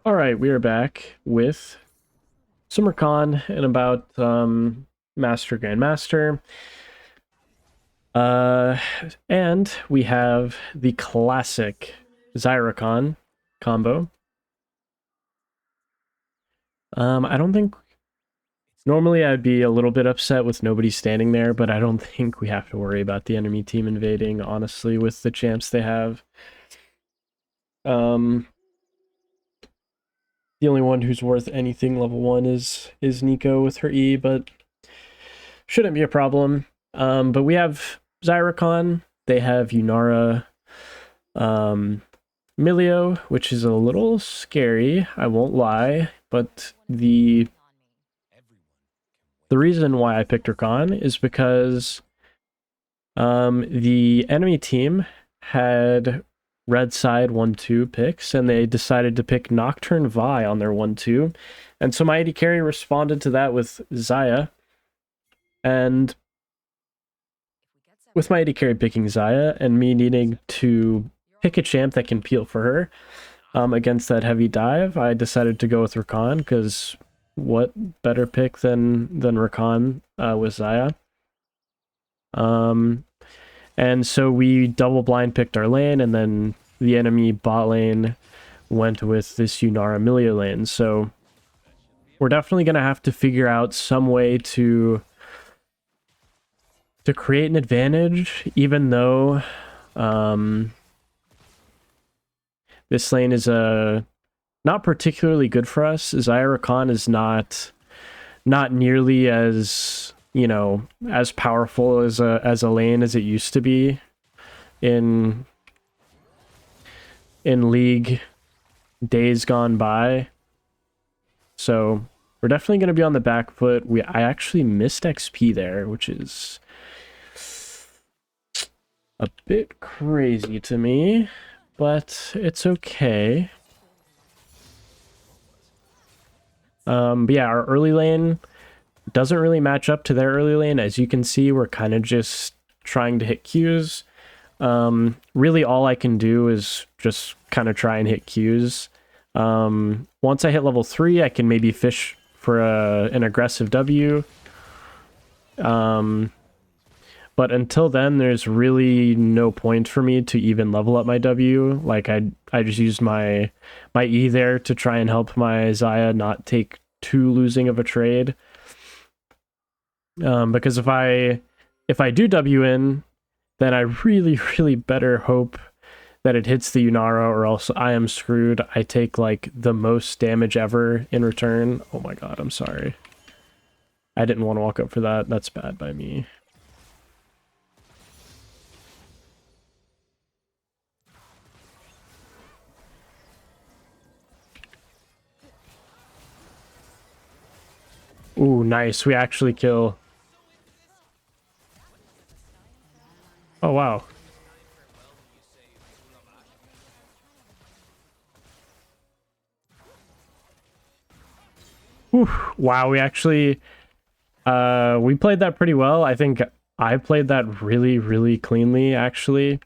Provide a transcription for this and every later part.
All right, we are back with some Rakan and about Master Grandmaster. Uh, and we have the classic Zyrakan combo. I don't think normally I'd be a little bit upset with nobody standing there, but I don't think we have to worry about the enemy team invading, honestly, with the champs they have. Um, the only one who's worth anything level 1 is Nico with her E, but shouldn't be a problem. But we have Zyrakan. They have Yunara, Milio, which is a little scary, I won't lie. But the reason why I picked Rakan is because the enemy team had red side 1-2 picks, and they decided to pick Nocturne Vi on their 1-2. And so my AD carry responded to that with Xayah. And with my AD carry picking Xayah and me needing to pick a champ that can peel for her against that heavy dive, I decided to go with Rakan, because what better pick than Rakan with Xayah? And so we double blind picked our lane, and then the enemy bot lane went with this Yunara Milio lane. So we're definitely going to have to figure out some way to create an advantage, even though this lane is not particularly good for us. Xayah Rakan is not nearly as, you know, as powerful as a lane as it used to be in League days gone by. So we're definitely going to be on the back foot. I actually missed XP there, which is a bit crazy to me, but it's okay. But yeah, our early lane doesn't really match up to their early lane. As you can see, we're kind of just trying to hit Qs. Really all I can do is just kind of try and hit Qs. Once I hit level 3, I can maybe fish for an aggressive W. But until then, there's really no point for me to even level up my W. Like, I just used my E there to try and help my Xayah not take too losing of a trade. Because if I do W in, then I really, really better hope that it hits the Yunara, or else I am screwed. I take, like, the most damage ever in return. Oh my god, I'm sorry. I didn't want to walk up for that. That's bad by me. Ooh, nice. We actually kill. Oh, wow. Whew. Wow, we actually... we played that pretty well. I think I played that really, really cleanly, actually.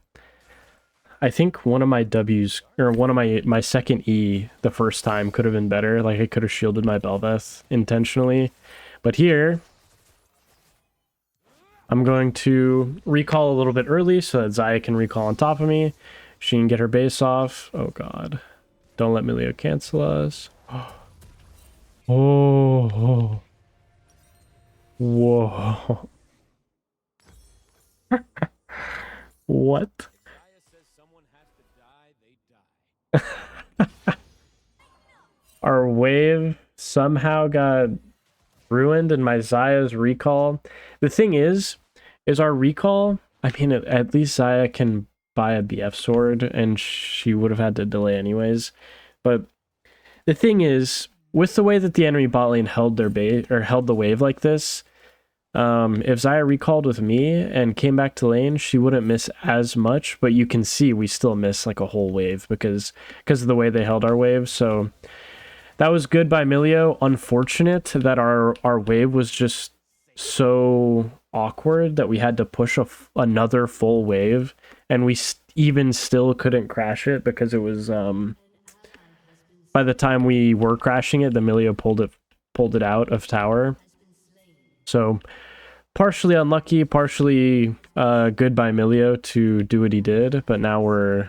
I think one of my W's, or one of my second E the first time could have been better. Like, I could have shielded my Bel'Veth intentionally. But here, I'm going to recall a little bit early so that Xayah can recall on top of me. She can get her base off. Oh god. Don't let Milio cancel us. Oh. Whoa. What? Our wave somehow got ruined in my Xayah's recall. The thing is our recall, I mean, at least Xayah can buy a BF sword, and she would have had to delay anyways. But the thing is, with the way that the enemy bot lane held their bait, or held the wave like this, if Xayah recalled with me and came back to lane, she wouldn't miss as much, but you can see we still miss like a whole wave because of the way they held our wave. So that was good by Milio. Unfortunate that our wave was just so awkward that we had to push another full wave, and we even still couldn't crash it because it was by the time we were crashing it, the Milio pulled it out of tower. So partially unlucky, partially good by Milio to do what he did, but now we're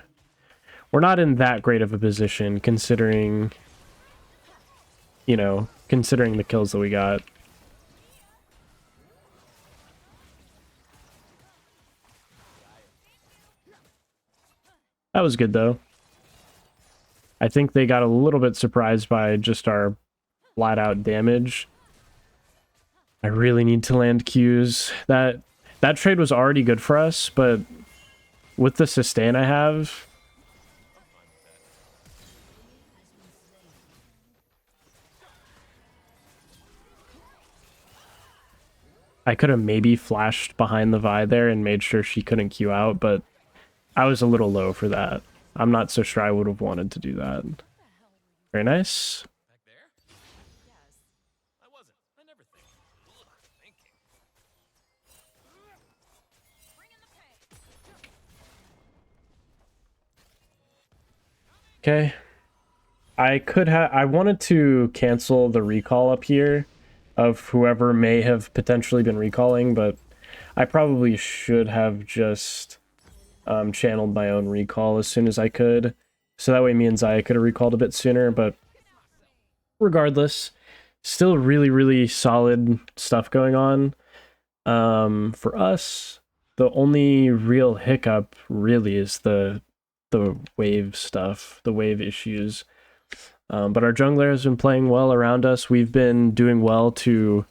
not in that great of a position considering, you know, considering the kills that we got. That was good though. I think they got a little bit surprised by just our flat out damage. I really need to land Qs. That trade was already good for us, but with the sustain I have, I could have maybe flashed behind the Vi there and made sure she couldn't Q out, but I was a little low for that. I'm not so sure I would have wanted to do that. Very nice. Okay. I wanted to cancel the recall up here of whoever may have potentially been recalling, but I probably should have just channeled my own recall as soon as I could. So that way me and Zaya could have recalled a bit sooner, but regardless, still really, really solid stuff going on. For us, the only real hiccup really is the wave stuff, the wave issues. But our jungler has been playing well around us. We've been doing well to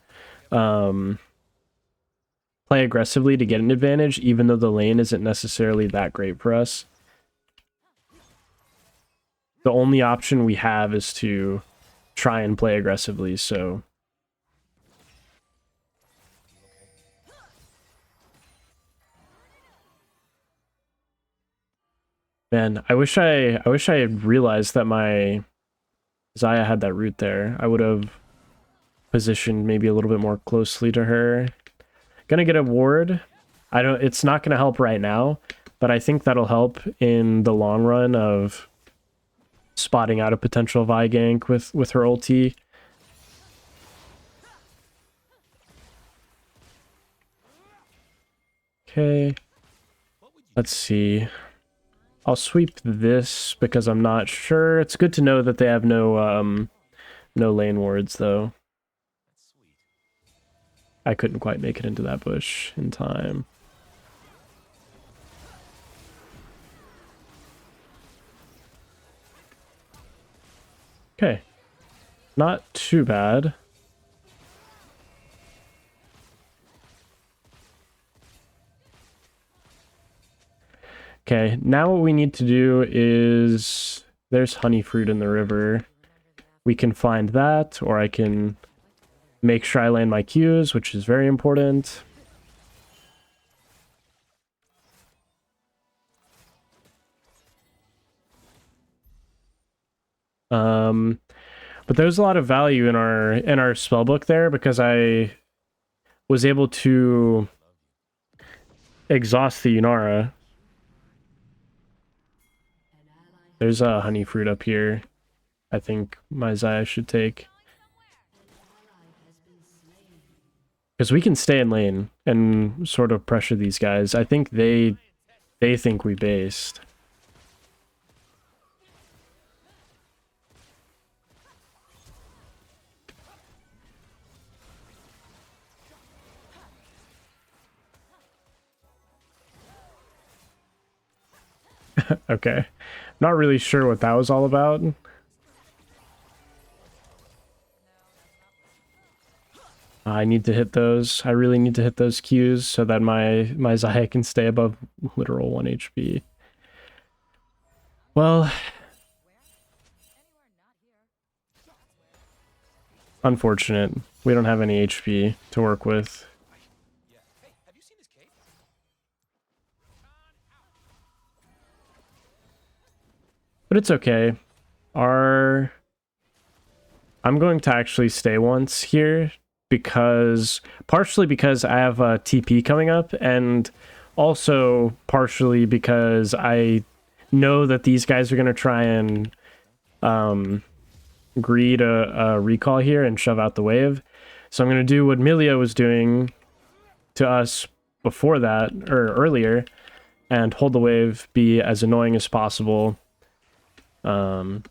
play aggressively to get an advantage, even though the lane isn't necessarily that great for us. The only option we have is to try and play aggressively, so... Man, I wish I had realized that my Zaya had that root there. I would have positioned maybe a little bit more closely to her. Gonna get a ward. It's not gonna help right now, but I think that'll help in the long run of spotting out a potential Vi gank with her ulti. Okay. Let's see. I'll sweep this because I'm not sure. It's good to know that they have no lane wards though. I couldn't quite make it into that bush in time. Okay. Not too bad. Okay, now what we need to do is... There's honey fruit in the river. We can find that, or I can make sure I land my Qs, which is very important. But there's a lot of value in our spellbook there because I was able to exhaust the Yunara. There's a honey fruit up here. I think my Zaya should take. Because we can stay in lane and sort of pressure these guys. I think they think we based. Okay. Not really sure what that was all about. I need to hit those. I really need to hit those Qs so that my Zaya can stay above literal 1 HP. Well, unfortunate. We don't have any HP to work with. But it's okay. I'm going to actually stay once here because partially because I have a TP coming up and also partially because I know that these guys are going to try and greed a recall here and shove out the wave. So I'm going to do what Milia was doing to us before that, or earlier, and hold the wave, be as annoying as possible, and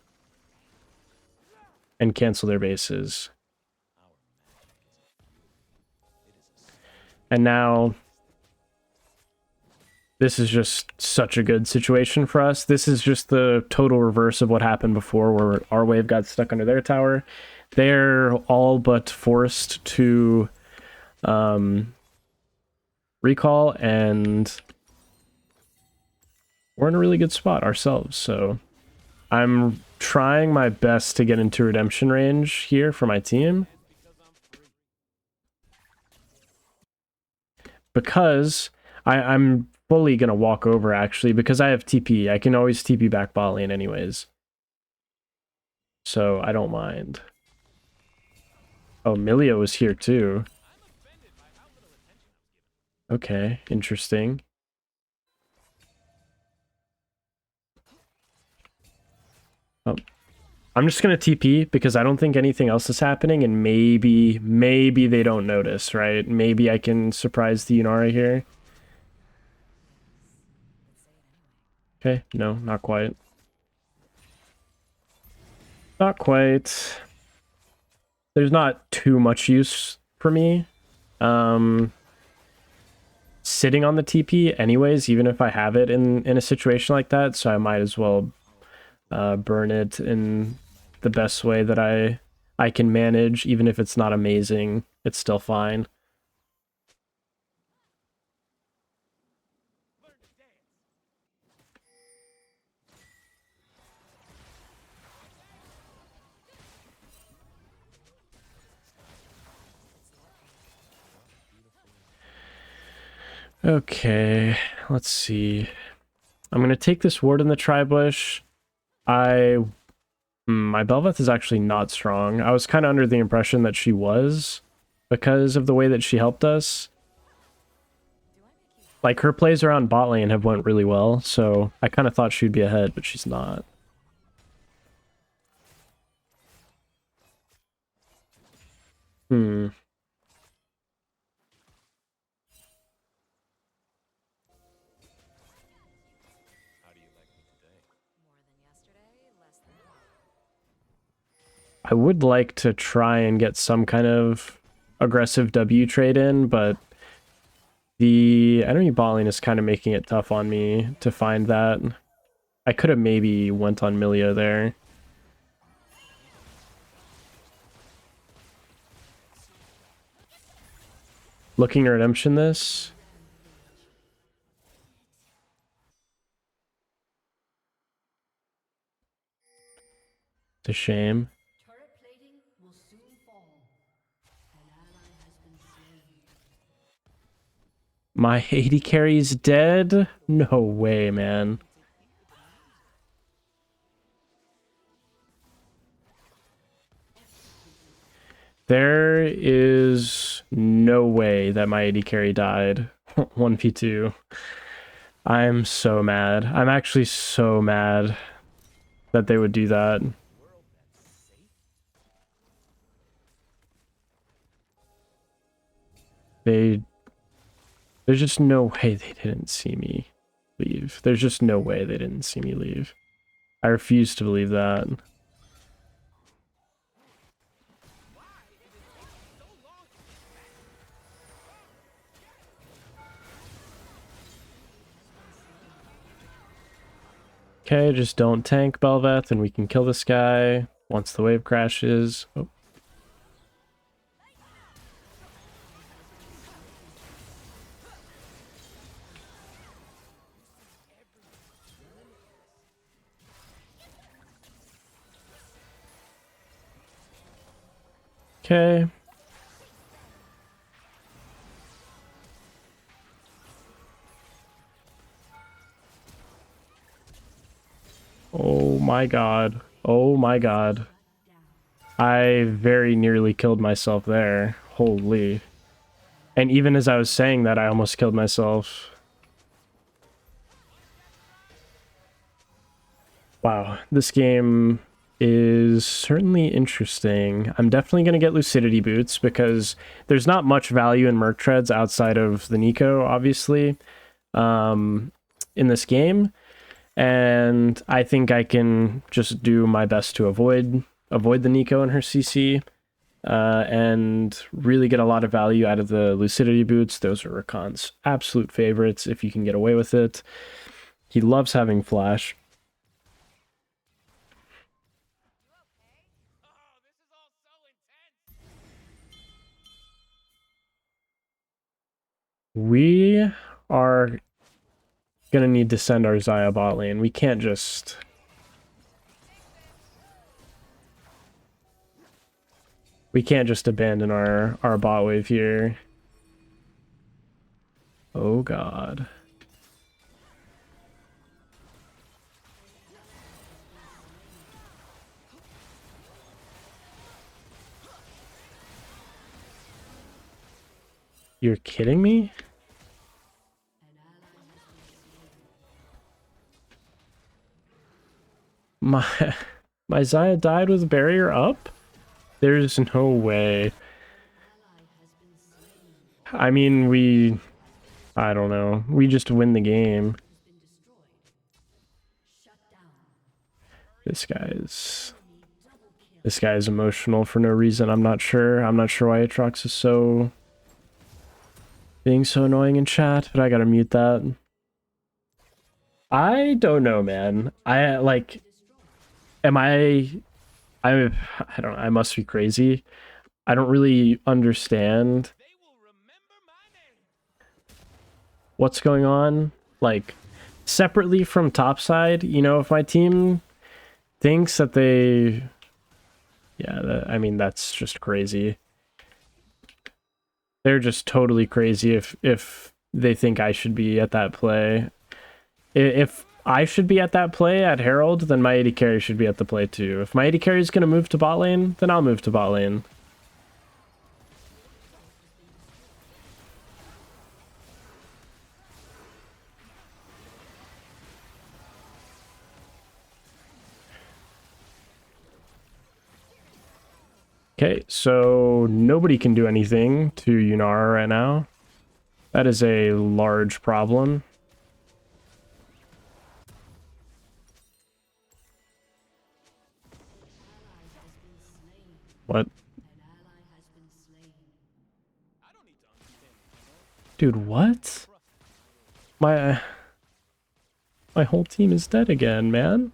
cancel their bases. And now, this is just such a good situation for us. This is just the total reverse of what happened before, where our wave got stuck under their tower. They're all but forced to recall, and we're in a really good spot ourselves. So I'm trying my best to get into redemption range here for my team, because I'm fully gonna walk over, actually, because I have TP. I can always TP back bot lane anyways, so I don't mind. Oh, Milia was here too. Okay, interesting. Oh, I'm just gonna TP because I don't think anything else is happening, and maybe they don't notice, right? Maybe I can surprise the Yunara here. Okay, no, not quite. Not quite. There's not too much use for me sitting on the TP anyways, even if I have it in a situation like that, so I might as well burn it in the best way that I can manage. Even if it's not amazing, it's still fine. Okay, let's see. I'm gonna take this ward in the tri-bush. My Bel'Veth is actually not strong. I was kind of under the impression that she was, because of the way that she helped us. Like, her plays around bot lane have went really well, so I kind of thought she'd be ahead, but she's not. I would like to try and get some kind of aggressive W trade in, but the enemy bot lane is kind of making it tough on me to find that. I could have maybe went on Milia there. Looking to redemption this. It's a shame. My AD carry's dead? No way, man. There is no way that my AD carry died. 1v2. I'm so mad. I'm actually so mad that they would do that. There's just no way they didn't see me leave. There's just no way they didn't see me leave. I refuse to believe that. Okay, just don't tank Bel'Veth and we can kill this guy once the wave crashes. Oh. Okay. Oh my god. Oh my god. I very nearly killed myself there. Holy. And even as I was saying that, I almost killed myself. Wow. This game is certainly interesting. I'm definitely going to get Lucidity Boots because there's not much value in Merc Treads outside of the Nico, obviously, in this game. And I think I can just do my best to avoid the Nico and her CC, and really get a lot of value out of the Lucidity Boots. Those are Rakan's absolute favorites if you can get away with it. He loves having flash. We are gonna need to send our Xayah bot lane. We can't just... We can't just abandon our bot wave here. Oh god. You're kidding me? My my Xayah died with barrier up? There's no way. I mean, I don't know. We just win the game. This guy's emotional for no reason. I'm not sure. I'm not sure why Aatrox is so being so annoying in chat, but I gotta mute that. I don't know, man. I like, am I don't know, I must be crazy. I don't really understand what's going on. Like, separately from topside, you know, if my team thinks that they... Yeah, I mean, that's just crazy. They're just totally crazy if they think I should be at that play. If I should be at that play at Herald, then my AD carry should be at the play too. If my AD carry is going to move to bot lane, then I'll move to bot lane. Okay, so nobody can do anything to Yunara right now. That is a large problem. What? Dude, what? My whole team is dead again, man.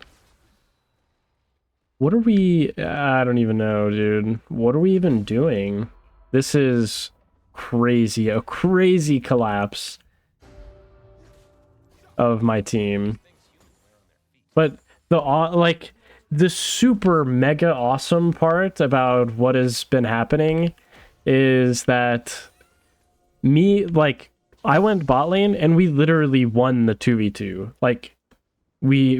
What are we... I don't even know, dude. What are we even doing? This is crazy. A crazy collapse of my team. But the super mega awesome part about what has been happening is that I went bot lane and we literally won the 2v2. Like, we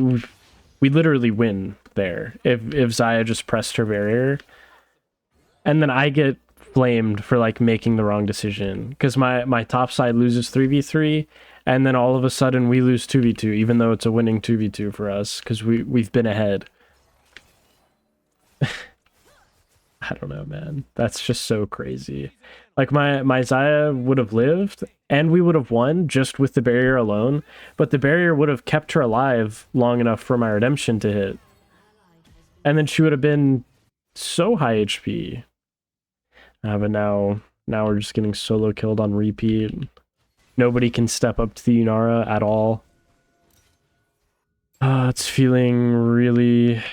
literally win there if Xayah just pressed her barrier. And then I get flamed for like making the wrong decision because my top side loses 3v3 and then all of a sudden we lose 2v2 even though it's a winning 2v2 for us because we've been ahead. I don't know, man. That's just so crazy. Like my Xayah would have lived and we would have won just with the barrier alone, but the barrier would have kept her alive long enough for my redemption to hit. And then she would have been so high HP. But now we're just getting solo killed on repeat. Nobody can step up to the Yunara at all. It's feeling really...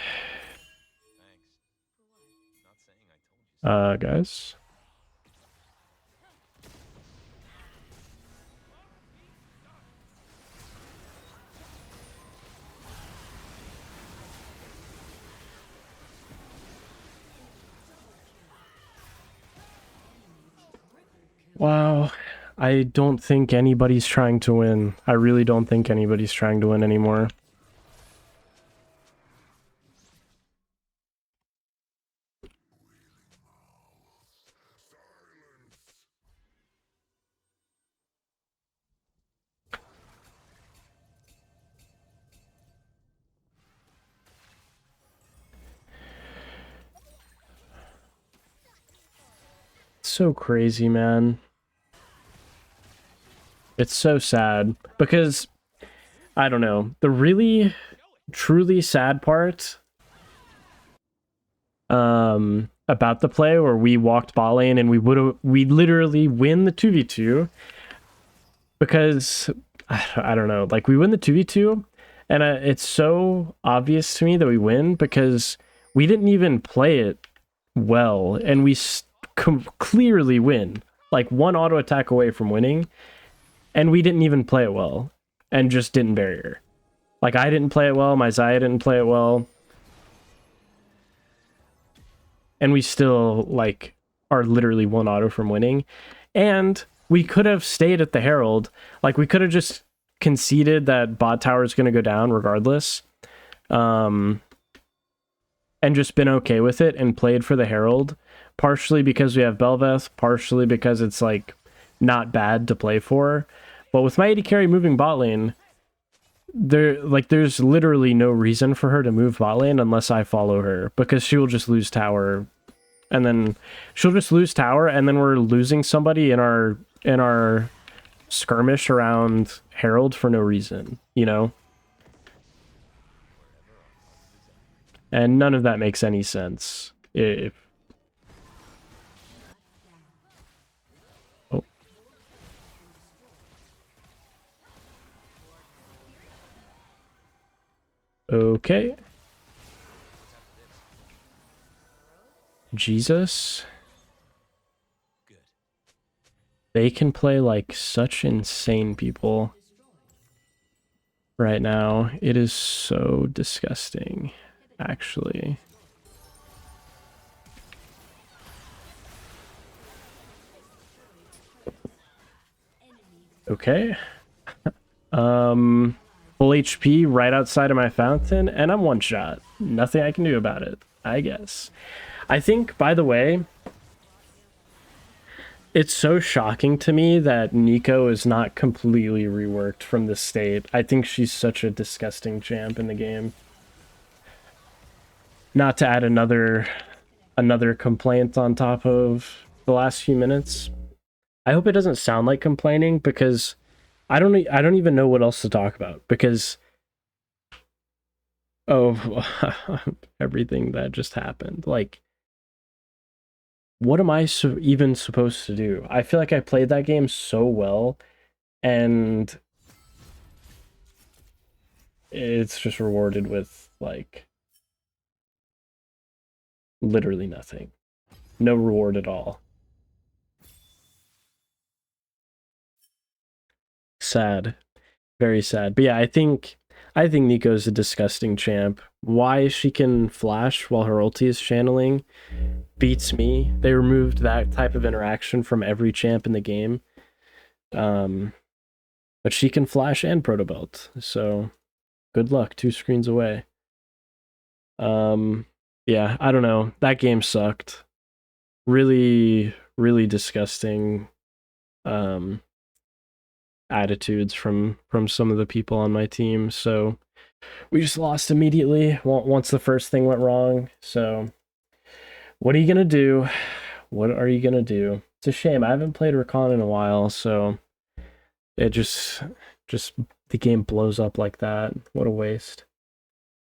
guys? Wow. I don't think anybody's trying to win. I really don't think anybody's trying to win anymore. so crazy, man. It's so sad because I don't know. The really truly sad part about the play where we walked bot lane and we literally win the 2v2 because I don't know, like we win the 2v2 and it's so obvious to me that we win because we didn't even play it well and we clearly win, like one auto attack away from winning, and we didn't even play it well and just didn't barrier. Like I didn't play it well, my Xayah didn't play it well, and we still like are literally one auto from winning. And we could have stayed at the Herald. Like we could have just conceded that bot tower is going to go down regardless, and just been okay with it and played for the Herald, partially because we have Bel'Veth, partially because it's like not bad to play for. But with my AD carry moving bot lane, there's literally no reason for her to move bot lane unless I follow her, because she will just lose tower, and then we're losing somebody in our skirmish around Herald for no reason, you know? And none of that makes any sense. Oh. Okay. Jesus. They can play like such insane people right now. It is so disgusting, actually. Okay. Full HP right outside of my fountain, and I'm one shot. Nothing I can do about it, I guess. I think, by the way, it's so shocking to me that Neeko is not completely reworked from the state. I think she's such a disgusting champ in the game. Not to add another complaint on top of the last few minutes. I hope it doesn't sound like complaining, because I don't even know what else to talk about, because of everything that just happened. Like, what am I even supposed to do? I feel like I played that game so well, and it's just rewarded with, like, literally nothing. No reward at all. Sad. Very sad. But yeah, I think Neeko's a disgusting champ. Why she can flash while her ulti is channeling beats me. They removed that type of interaction from every champ in the game. But she can flash and proto belt, so good luck, 2 screens away. Yeah, I don't know. That game sucked. Really, really disgusting attitudes from some of the people on my team. So we just lost immediately once the first thing went wrong. So what are you gonna do? What are you gonna do? It's a shame. I haven't played Rakan in a while, so it just the game blows up like that. What a waste.